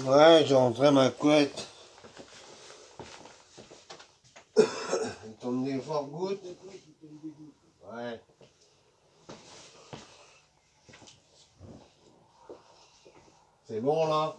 Ouais, j'ai rentré ma couette. Il tombe des fortes gouttes. Ouais. C'est bon là?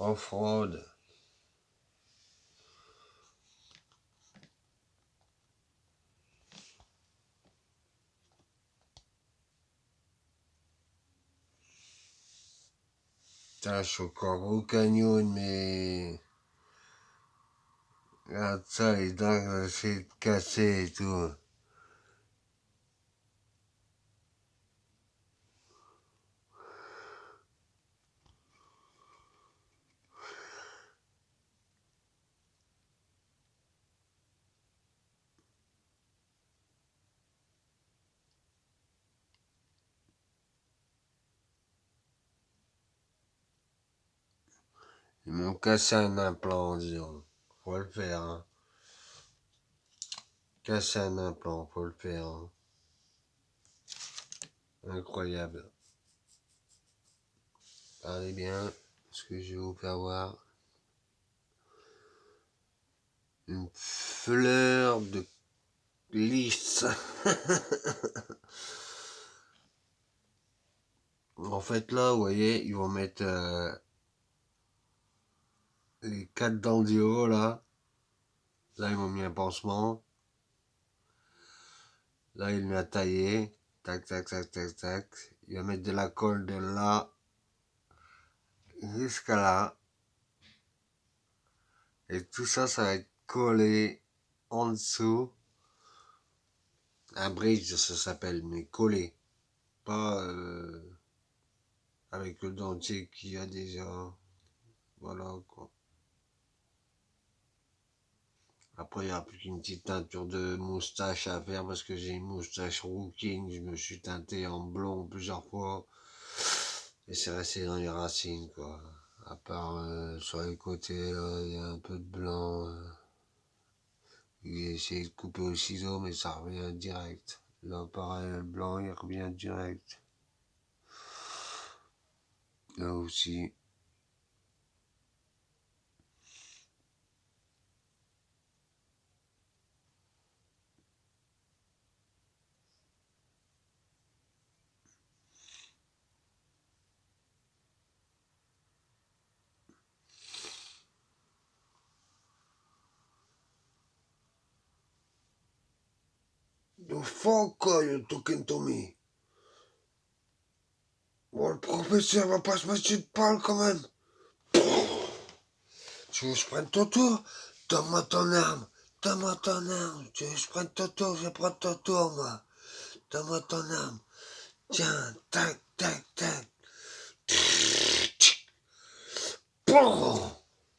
Off-road. Putain, je suis encore au canyon, mais... Regarde ça, les dents, c'est cassé et tout. Ils m'ont cassé un implant, disons. Faut le faire, hein. Casser un implant, faut le faire, hein. Incroyable. Parlez bien, ce que je vais vous faire voir. Une fleur de lys. En fait, là, vous voyez, ils vont mettre les 4 dents du haut, là. Là, ils m'ont mis un pansement. Là, il l'a taillé. Tac, tac, tac, tac, tac. Il va mettre de la colle de là jusqu'à là. Et tout ça, ça va être collé en dessous. Un bridge, ça s'appelle, mais collé. Pas avec le dentier qu'il y a déjà. Voilà, quoi. Après, il n'y a plus qu'une petite teinture de moustache à faire parce que j'ai une moustache rookie. Je me suis teinté en blond plusieurs fois. Et c'est resté dans les racines, quoi. À part sur les côtés, il y a un peu de blanc. J'ai essayé de couper au ciseau, mais ça revient direct. Là, pareil, le blanc, il revient direct. Là aussi. The fuck are you talking to me? Bon, le professeur va pas se mettre de parle quand même. Tu veux que je prenne ton tour? Donne-moi ton arme. Donne-moi ton arme. Tu veux que je prenne ton tour? Je vais prendre ton tour, moi. Donne-moi ton arme. Tiens, tac, tac, tac.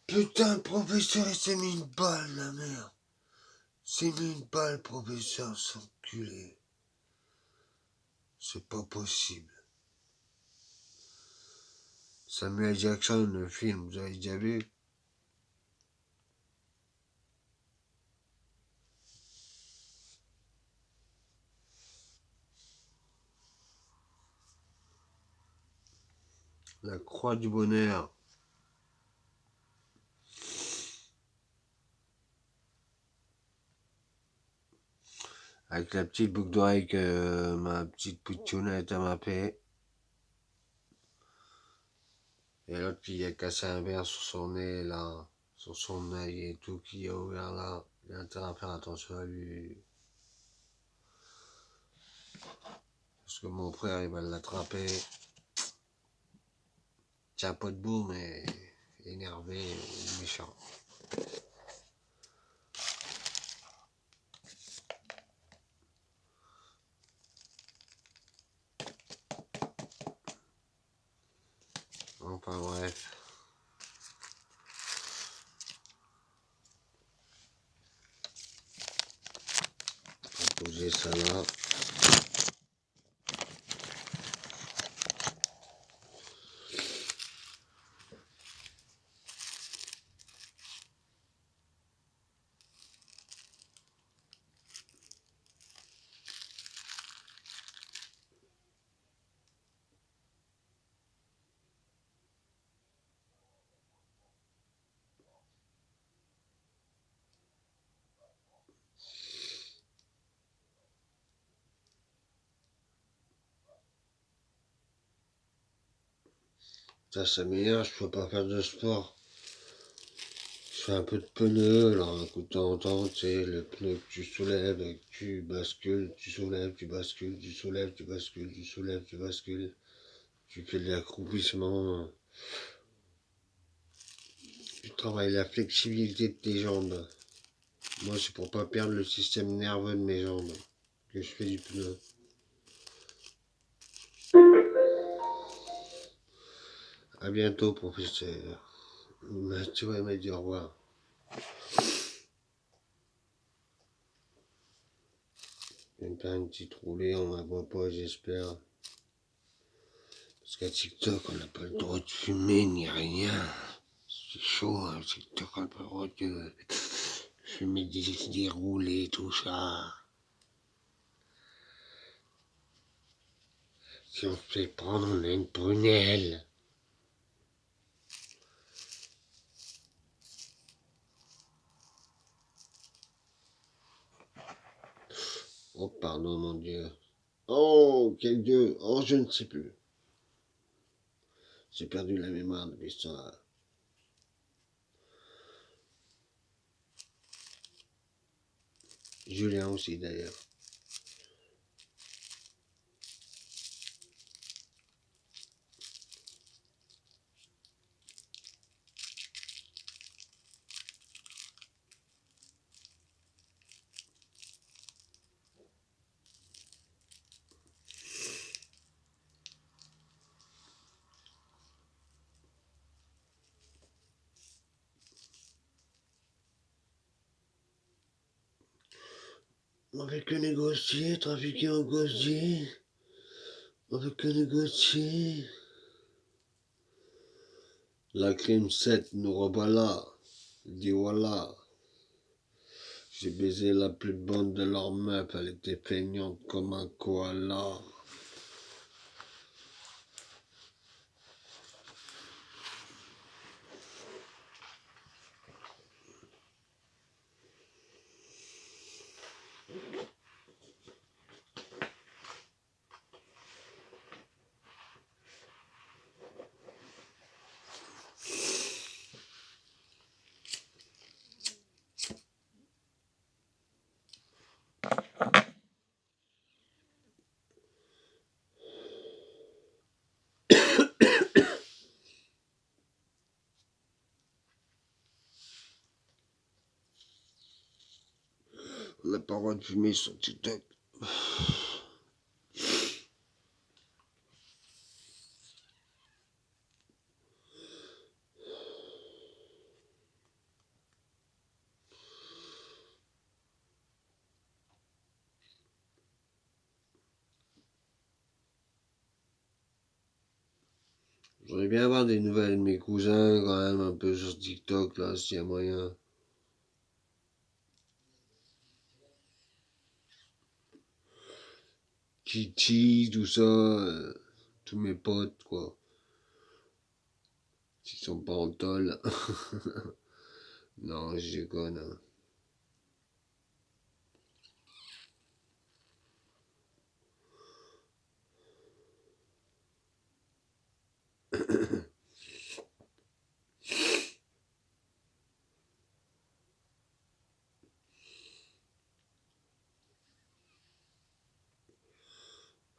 Putain, le professeur, il s'est mis une balle, la merde. Il s'est mis une balle, professeur, s'enculer. C'est pas possible. Samuel Jackson, le film, vous avez déjà vu? La croix du bonheur. Avec la petite boucle d'oreille que ma petite poutounette m'a fait. Et l'autre qui a cassé un verre sur son nez, là, sur son œil et tout, qui a ouvert là. Il a intérêt à faire attention à lui. Parce que mon frère, il va l'attraper. Tient pas debout, mais énervé, méchant. Enfin bref. On va poser ça là. Ça m'énerve, je peux pas faire de sport. Je fais un peu de pneu, alors un coup de temps en temps, tu sais, le pneu que tu soulèves et que tu bascules, tu soulèves, tu bascules, tu soulèves, tu bascules, tu soulèves, tu bascules. Tu fais de l'accroupissement. Tu travailles la flexibilité de tes jambes. Moi, c'est pour pas perdre le système nerveux de mes jambes que je fais du pneu. À bientôt, professeur. Tu vas me dire au revoir. Je vais me faire une petite roulée, on la voit pas, j'espère. Parce qu'à TikTok, on n'a pas le droit de fumer ni rien. C'est chaud, hein, TikTok, on peut voir que je mets des roulés, tout ça. Si on se fait prendre, on a une prunelle. Oh, pardon, mon Dieu. Oh, quel Dieu. Oh, je ne sais plus. J'ai perdu la mémoire de l'histoire. Julien aussi, d'ailleurs. On fait que négocier, trafiquer en gosier. On fait que négocier. La crime 7, nous revoilà. Dis voilà. J'ai baisé la plus bonne de leurs meufs, elle était plaignante comme un koala. On n'a pas le droit de fumer sur TikTok. J'aimerais bien avoir des nouvelles de mes cousins quand même un peu sur TikTok là s'il y a moyen. Chichi, tout ça, tous mes potes quoi. S'ils sont pas en tôle. Non, je déconne. Hein.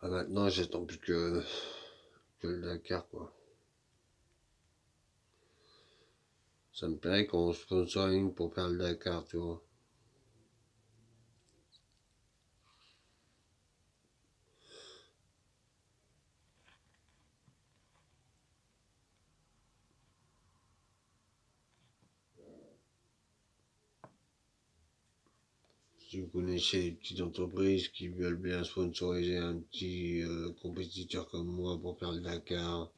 Ah, maintenant j'attends plus que le Dakar quoi. Ça me plairait qu'on sponsoring pour faire le Dakar, tu vois. Si vous connaissez des petites entreprises qui veulent bien sponsoriser un petit compétiteur comme moi pour faire le Dakar,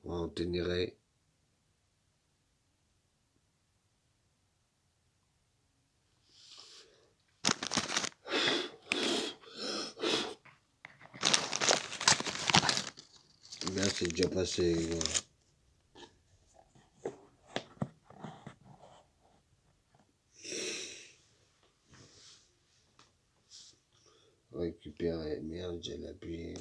en Ténéré. Là, c'est déjà passé. Voilà. Récupérer. Merde, j'ai appuyé.